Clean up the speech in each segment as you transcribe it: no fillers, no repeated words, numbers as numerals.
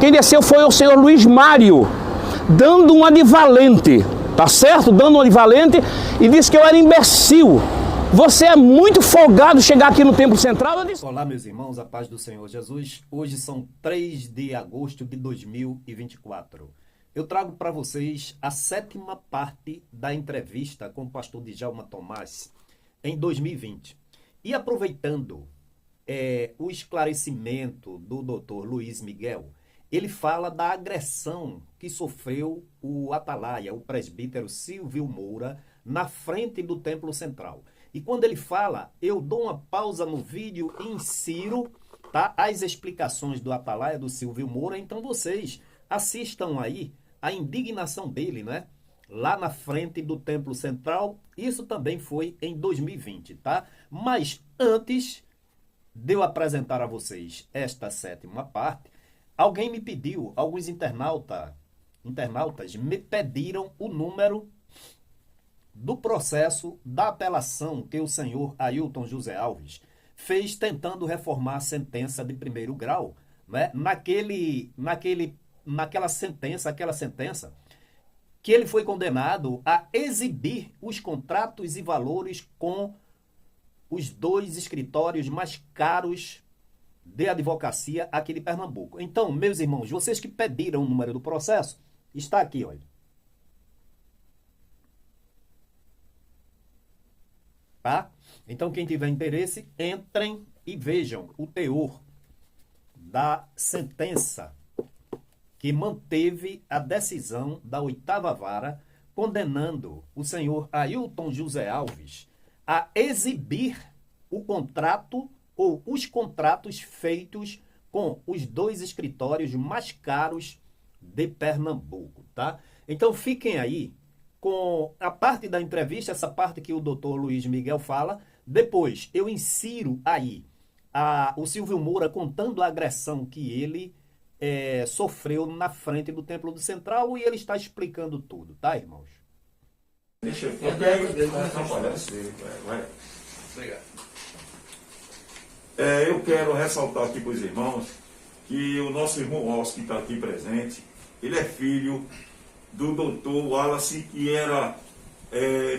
Quem desceu foi o senhor Luiz Mário, dando uma de valente, tá certo? Dando uma de valente e disse que eu era imbecil. Você é muito folgado chegar aqui no Templo Central. Eu disse... Olá, meus irmãos, a paz do Senhor Jesus. Hoje são 3 de agosto de 2024. Eu trago para vocês a 7ª parte da entrevista com o pastor Djalma Tomás em 2020. E aproveitando o esclarecimento do Dr. Luiz Miguel, ele fala da agressão que sofreu o atalaia, o presbítero Silvio Moura, na frente do Templo Central. E quando ele fala, eu dou uma pausa no vídeo e insiro, tá, as explicações do atalaia do Silvio Moura. Então vocês assistam aí a indignação dele, né? Lá na frente do Templo Central. Isso também foi em 2020, tá? Mas antes de eu apresentar a vocês esta 7ª parte, alguém me pediu, alguns internautas me pediram o número do processo da apelação que o senhor Ailton José Alves fez tentando reformar a sentença de 1º grau, né? Aquela sentença que ele foi condenado a exibir os contratos e valores com os 2 escritórios mais caros de advocacia aqui de Pernambuco. Então, meus irmãos, vocês que pediram o número do processo, está aqui, olha. Tá? Então, quem tiver interesse, entrem e vejam o teor da sentença que manteve a decisão da 8ª vara, condenando o senhor Ailton José Alves a exibir o contrato ou os contratos feitos com os 2 escritórios mais caros de Pernambuco, tá? Então, fiquem aí com a parte da entrevista, essa parte que o doutor Luiz Miguel fala. Depois eu insiro aí o Silvio Moura contando a agressão que ele sofreu na frente do Templo do Central, e ele está explicando tudo, tá, irmãos? Deixa eu eu quero ressaltar aqui para os irmãos que o nosso irmão Oscar, que está aqui presente, ele é filho do doutor Wallace, que era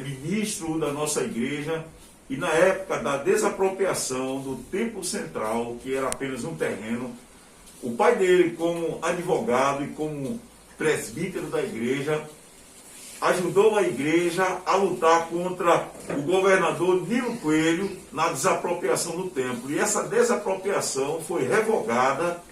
ministro da nossa igreja, e na época da desapropriação do Templo Central, que era apenas um terreno, o pai dele, como advogado e como presbítero da igreja, ajudou a igreja a lutar contra o governador Nilo Coelho na desapropriação do templo. E essa desapropriação foi revogada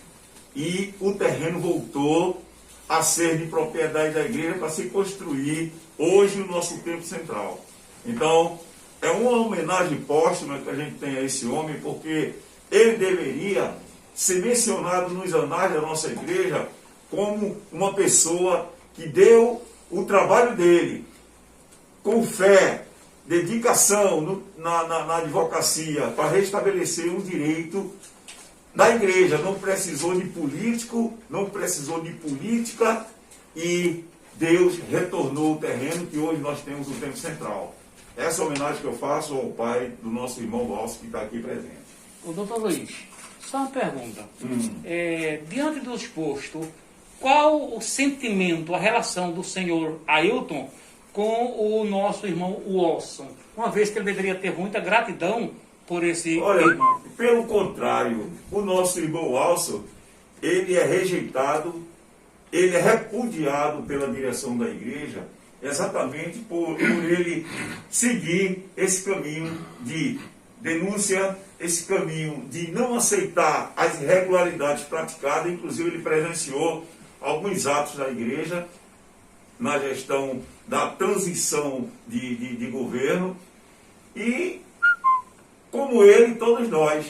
e o terreno voltou a ser de propriedade da igreja para se construir hoje o nosso Templo Central. Então, é uma homenagem póstuma que a gente tem a esse homem, porque ele deveria ser mencionado nos anais da nossa igreja como uma pessoa que deu o trabalho dele com fé, dedicação na advocacia para restabelecer um direito da igreja. Não precisou de político, não precisou de política, e Deus retornou o terreno que hoje nós temos no Templo Central. Essa homenagem que eu faço ao pai do nosso irmão Walsh, que está aqui presente. O doutor Luiz, só uma pergunta. Diante do exposto, qual o sentimento, a relação do senhor Ailton com o nosso irmão Wilson? Uma vez que ele deveria ter muita gratidão por esse irmão. Pelo contrário, o nosso irmão Wilson, ele é rejeitado, ele é repudiado pela direção da igreja, exatamente por ele seguir esse caminho de denúncia, esse caminho de não aceitar as irregularidades praticadas. Inclusive, ele presenciou alguns atos da igreja na gestão da transição de governo, e como ele, todos nós,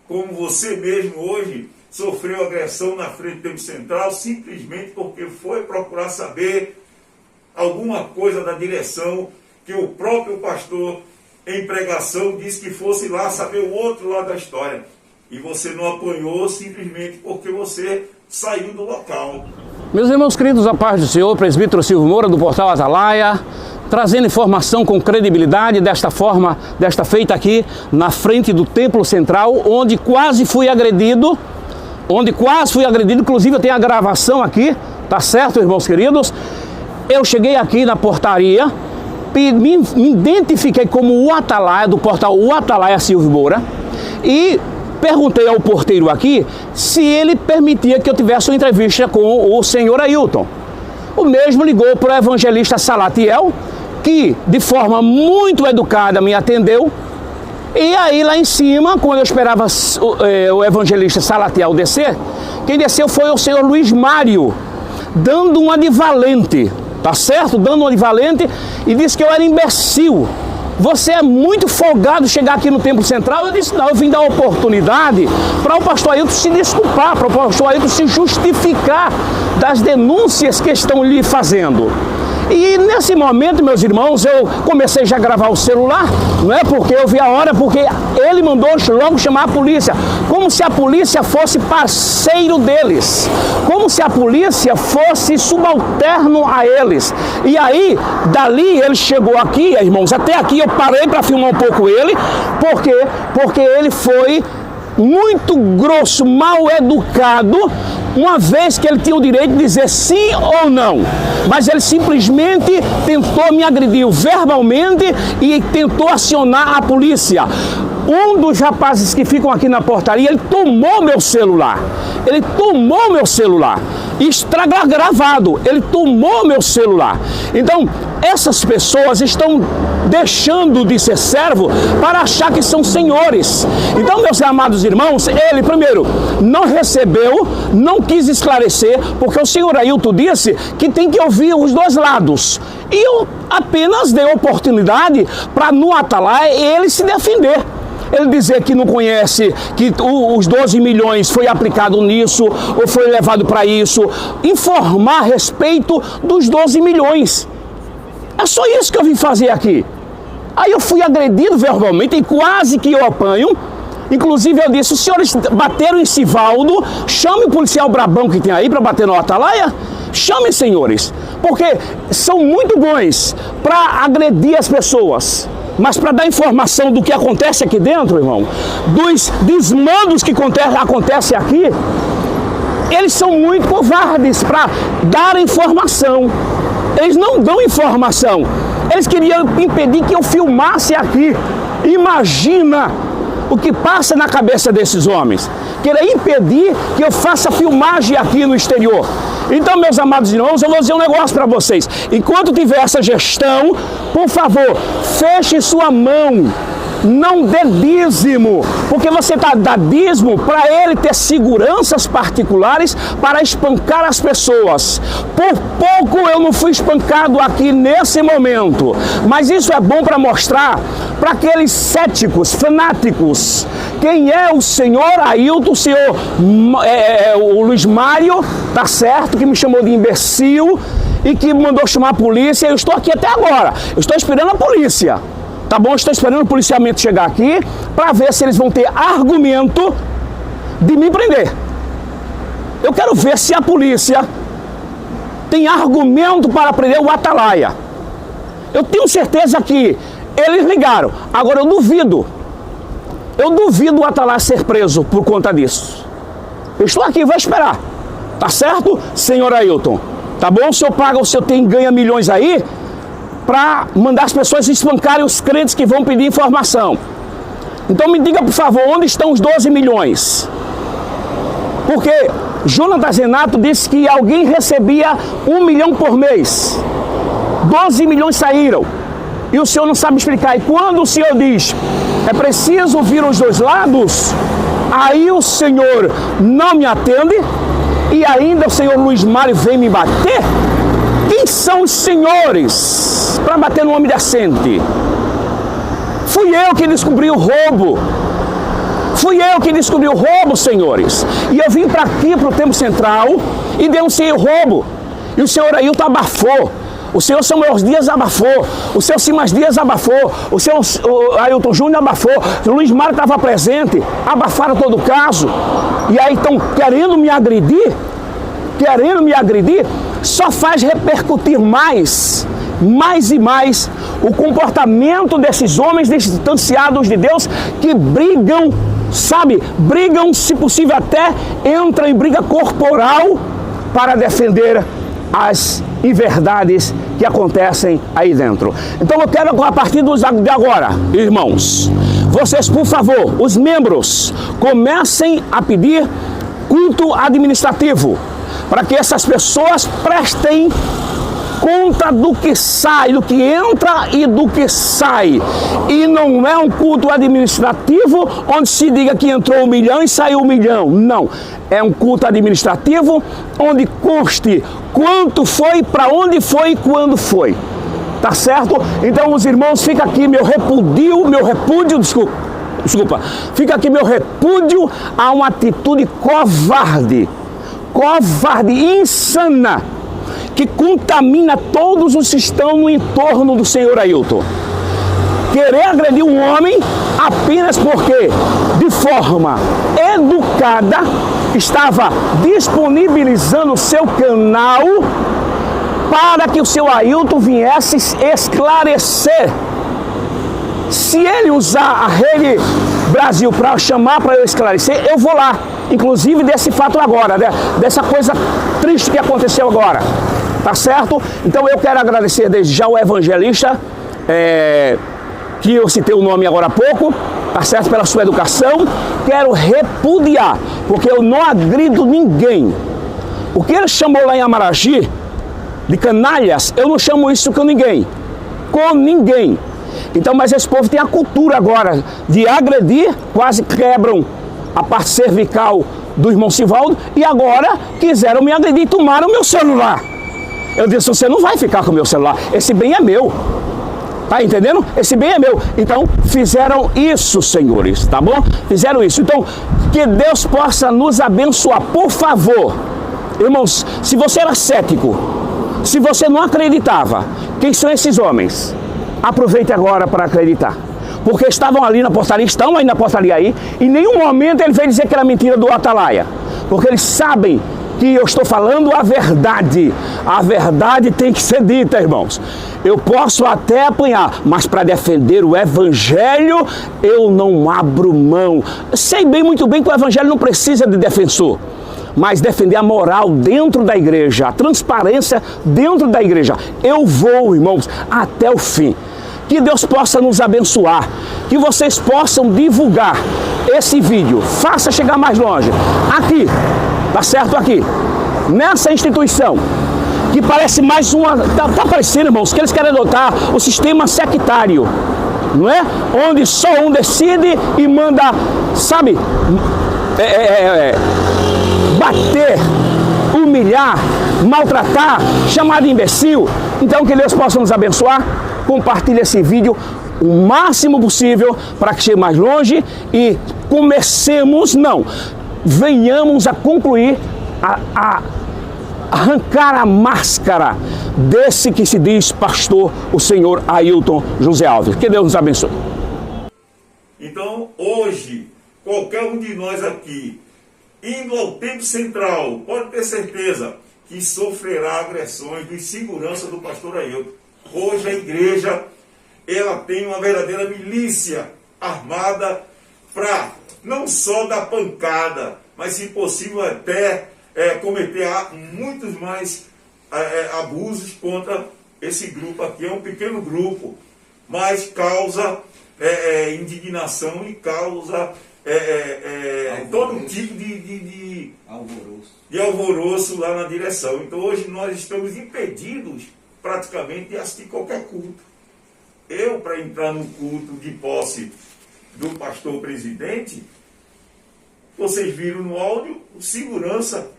como você mesmo hoje, sofreu agressão na frente do Templo Central simplesmente porque foi procurar saber alguma coisa da direção que o próprio pastor em pregação disse que fosse lá saber o outro lado da história. E você não apanhou simplesmente porque você saiu do local. Meus irmãos queridos, a paz do Senhor, presbítero Silvio Moura do Portal Atalaia, trazendo informação com credibilidade desta feita aqui na frente do Templo Central, onde quase fui agredido onde quase fui agredido, inclusive eu tenho a gravação aqui, tá certo, irmãos queridos? Eu cheguei aqui na portaria, me identifiquei como o Atalaia, do portal O Atalaia Silvio Moura, e perguntei ao porteiro aqui se ele permitia que eu tivesse uma entrevista com o senhor Ailton. O mesmo ligou para o evangelista Salatiel, que de forma muito educada me atendeu. E aí lá em cima, quando eu esperava o evangelista Salatiel descer, quem desceu foi o senhor Luiz Mário, dando uma de valente, tá certo? Dando uma de valente, e disse que eu era imbecil. Você é muito folgado chegar aqui no Templo Central. Eu disse, não, eu vim dar oportunidade para o pastor Ailton se desculpar, para o pastor Ailton se justificar das denúncias que estão lhe fazendo. E nesse momento, meus irmãos, eu comecei já a gravar o celular, não é porque eu vi a hora, porque ele mandou logo chamar a polícia, como se a polícia fosse parceiro deles, como se a polícia fosse subalterno a eles. E aí, dali ele chegou aqui, irmãos, até aqui eu parei para filmar um pouco ele, porque ele foi muito grosso, mal educado, uma vez que ele tinha o direito de dizer sim ou não, mas ele simplesmente tentou me agredir verbalmente e tentou acionar a polícia. Um dos rapazes que ficam aqui na portaria, ele tomou meu celular, está gravado, ele tomou meu celular. Então, essas pessoas estão deixando de ser servo para achar que são senhores. Então, meus amados irmãos, ele primeiro não recebeu, não quis esclarecer, porque o senhor Ailton disse que tem que ouvir os dois lados. E eu apenas dei oportunidade para no Atalaia ele se defender. Ele dizer que não conhece, que os 12 milhões foi aplicado nisso, ou foi levado para isso, informar a respeito dos 12 milhões. É só isso que eu vim fazer aqui. Aí eu fui agredido verbalmente e quase que eu apanho. Inclusive eu disse, os senhores bateram em Sivaldo, chame o policial brabão que tem aí para bater no Atalaia. Chame, senhores, porque são muito bons para agredir as pessoas. Mas para dar informação do que acontece aqui dentro, irmão, dos desmandos que acontecem aqui, eles são muito covardes para dar informação. Eles não dão informação. Eles queriam impedir que eu filmasse aqui. Imagina o que passa na cabeça desses homens. Querer impedir que eu faça filmagem aqui no exterior. Então, meus amados irmãos, eu vou dizer um negócio para vocês. Enquanto tiver essa gestão, por favor, feche sua mão. Não dê dízimo, porque você dá dízimo para ele ter seguranças particulares para espancar as pessoas. Por pouco eu não fui espancado aqui nesse momento, mas isso é bom para mostrar para aqueles céticos, fanáticos, quem é o senhor Ailton, o senhor o Luiz Mário, tá certo, que me chamou de imbecil e que mandou chamar a polícia. Eu estou aqui até agora, eu estou esperando a polícia. Tá bom? Estou esperando o policiamento chegar aqui para ver se eles vão ter argumento de me prender. Eu quero ver se a polícia tem argumento para prender o Atalaia. Eu tenho certeza que eles ligaram. Agora eu duvido o Atalaia ser preso por conta disso. Eu estou aqui, vou esperar. Tá certo, senhor Ailton? Tá bom? O senhor paga, o senhor ganha milhões aí para mandar as pessoas espancarem os crentes que vão pedir informação. Então me diga, por favor, onde estão os 12 milhões? Porque Jonatas Renato disse que alguém recebia 1 milhão por mês. 12 milhões saíram. E o senhor não sabe explicar. E quando o senhor diz, é preciso ouvir os dois lados, aí o senhor não me atende e ainda o senhor Luiz Mário vem me bater? Quem são os senhores para bater no homem decente? Fui eu que descobri o roubo. Fui eu que descobri o roubo, senhores. E eu vim para aqui, para o Templo Central, e denunciei o roubo. E o senhor Ailton abafou. O senhor Samuel Dias abafou. O senhor Simas Dias abafou. O senhor Ailton Júnior abafou. O Luiz Mário estava presente. Abafaram todo o caso. E aí estão querendo me agredir. Só faz repercutir mais e mais o comportamento desses homens distanciados de Deus que brigam sabe, brigam, se possível até entram em briga corporal para defender as inverdades que acontecem aí dentro. Então eu quero, a partir de agora, irmãos, vocês, por favor, os membros, comecem a pedir culto administrativo, para que essas pessoas prestem conta do que sai, do que entra e do que sai. E não é um culto administrativo onde se diga que entrou 1 milhão e saiu 1 milhão. Não. É um culto administrativo onde conste quanto foi, para onde foi e quando foi. Tá certo? Então, os irmãos, fica aqui meu repúdio, fica aqui meu repúdio a uma atitude covarde, insana, que contamina todos os que estão no entorno do senhor Ailton. Querer agredir um homem apenas porque, de forma educada, estava disponibilizando o seu canal para que o seu Ailton viesse esclarecer. Se ele usar a Rede Brasil para chamar para eu esclarecer, eu vou lá. Inclusive desse fato agora, dessa coisa triste que aconteceu agora. Tá certo? Então eu quero agradecer desde já o evangelista, que eu citei o nome agora há pouco, tá certo? Pela sua educação. Quero repudiar, porque eu não agrido ninguém. O que ele chamou lá em Amaragi de canalhas, eu não chamo isso com ninguém. Então, mas esse povo tem a cultura agora de agredir, quase quebram a parte cervical do irmão Sivaldo, e agora quiseram me agredir e tomaram meu celular. Eu disse, você não vai ficar com o meu celular, esse bem é meu. Tá entendendo? Esse bem é meu. Então, fizeram isso, senhores, tá bom? Fizeram isso. Então, que Deus possa nos abençoar, por favor. Irmãos, se você era cético, se você não acreditava, quem são esses homens? Aproveite agora para acreditar. Porque estavam ali na portaria, estão aí na portaria aí, em nenhum momento ele veio dizer que era mentira do Atalaia. Porque eles sabem que eu estou falando a verdade. A verdade tem que ser dita, irmãos. Eu posso até apanhar, mas para defender o evangelho, eu não abro mão. Sei muito bem que o evangelho não precisa de defensor, mas defender a moral dentro da igreja, a transparência dentro da igreja. Eu vou, irmãos, até o fim. Que Deus possa nos abençoar, que vocês possam divulgar esse vídeo, faça chegar mais longe. Aqui, tá certo? Aqui, nessa instituição, que parece mais uma... Tá parecendo, irmãos, que eles querem adotar o sistema sectário, não é? Onde só um decide e manda, sabe, bater, humilhar, maltratar, chamar de imbecil. Então, que Deus possa nos abençoar. Compartilhe esse vídeo o máximo possível para que chegue mais longe e venhamos a concluir, a arrancar a máscara desse que se diz pastor, o senhor Ailton José Alves. Que Deus nos abençoe. Então, hoje, qualquer um de nós aqui, indo ao Templo Central, pode ter certeza que sofrerá agressões de segurança do pastor Ailton. Hoje a igreja, ela tem uma verdadeira milícia armada para não só dar pancada, mas se possível até cometer muitos mais abusos contra esse grupo aqui. É um pequeno grupo, mas causa indignação e causa todo tipo de alvoroço lá na direção. Então hoje nós estamos impedidos praticamente de assistir qualquer culto. Eu, para entrar no culto de posse do pastor presidente, vocês viram no áudio, segurança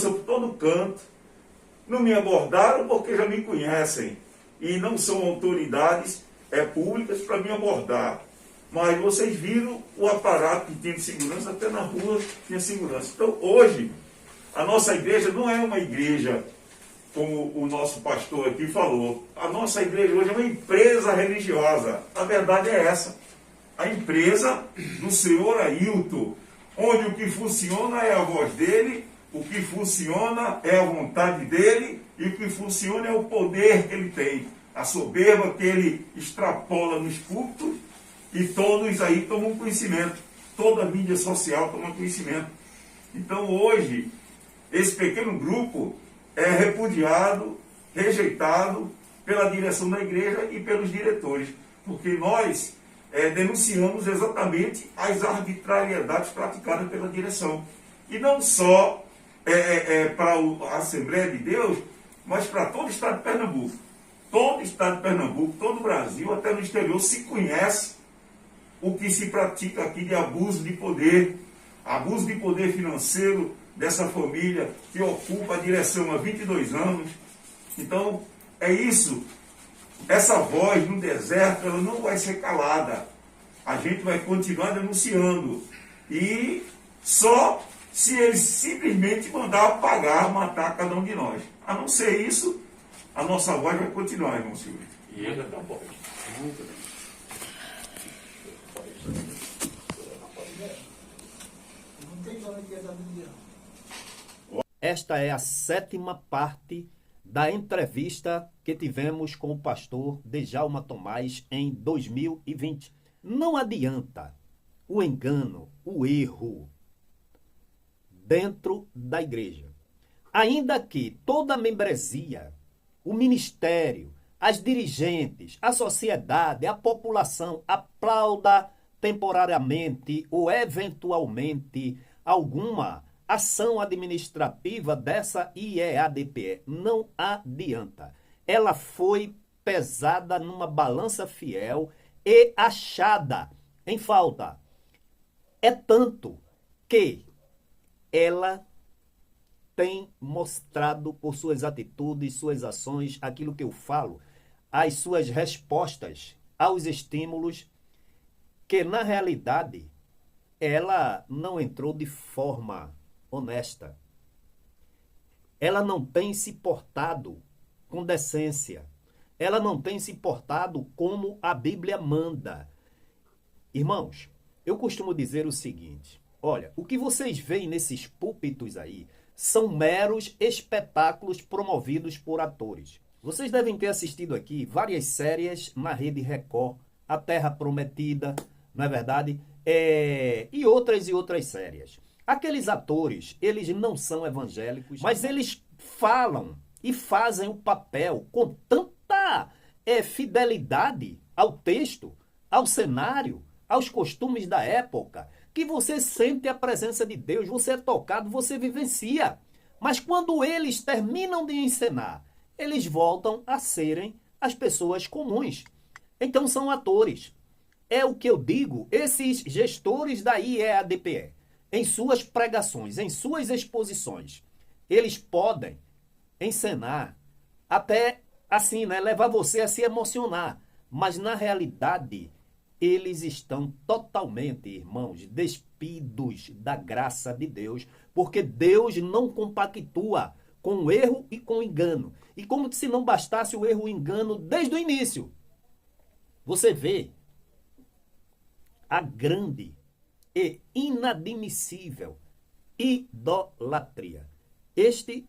por todo canto. Não me abordaram porque já me conhecem e não são autoridades públicas para me abordar. Mas vocês viram o aparato que tinha de segurança, até na rua tinha segurança. Então hoje, a nossa igreja não é uma igreja como o nosso pastor aqui falou. A nossa igreja hoje é uma empresa religiosa. A verdade é essa. A empresa do senhor Ailton, onde o que funciona é a voz dele, o que funciona é a vontade dele, e o que funciona é o poder que ele tem, a soberba que ele extrapola nos cultos, e todos aí tomam conhecimento. toda a mídia social toma conhecimento. Então hoje, esse pequeno grupo é repudiado, rejeitado pela direção da igreja e pelos diretores, porque nós denunciamos exatamente as arbitrariedades praticadas pela direção. E não só para a Assembleia de Deus, mas para todo o estado de Pernambuco. Todo o estado de Pernambuco, todo o Brasil, até no exterior, se conhece o que se pratica aqui de abuso de poder financeiro dessa família que ocupa a direção há 22 anos. Então, é isso. Essa voz no deserto, ela não vai ser calada. A gente vai continuar denunciando. E só se eles simplesmente mandar apagar, matar cada um de nós. A não ser isso, a nossa voz vai continuar, irmão Silvio. E ainda tá bom. Esta é a 7ª parte da entrevista que tivemos com o pastor Djalma Tomás em 2020. Não adianta o engano, o erro dentro da igreja. Ainda que toda a membresia, o ministério, as dirigentes, a sociedade, a população aplauda temporariamente ou eventualmente alguma ação administrativa dessa IEADPE. Não adianta. Ela foi pesada numa balança fiel e achada em falta. É tanto que ela tem mostrado por suas atitudes, suas ações, aquilo que eu falo, as suas respostas aos estímulos, que na realidade ela não entrou de forma honesta. Ela não tem se portado com decência. Ela não tem se portado como a Bíblia manda. Irmãos, eu costumo dizer o seguinte: olha, o que vocês veem nesses púlpitos aí são meros espetáculos promovidos por atores. Vocês devem ter assistido aqui várias séries na Rede Record, A Terra Prometida, não é verdade? E outras séries. Aqueles atores, eles não são evangélicos, mas eles falam e fazem o papel com tanta fidelidade ao texto, ao cenário, aos costumes da época, que você sente a presença de Deus, você é tocado, você vivencia. Mas quando eles terminam de encenar, eles voltam a serem as pessoas comuns. Então são atores. É o que eu digo, esses gestores da IEADPE, em suas pregações, em suas exposições, eles podem encenar, até assim, né, levar você a se emocionar. Mas na realidade, eles estão totalmente, irmãos, despidos da graça de Deus, porque Deus não compactua com o erro e com o engano. E como se não bastasse o erro e o engano desde o início. Você vê a grande e inadmissível idolatria.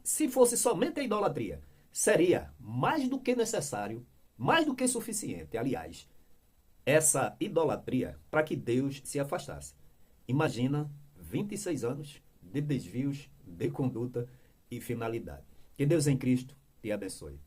Se fosse somente a idolatria, seria mais do que necessário, mais do que suficiente, aliás, essa idolatria para que Deus se afastasse. Imagina 26 anos de desvios de conduta e finalidade. Que Deus em Cristo te abençoe.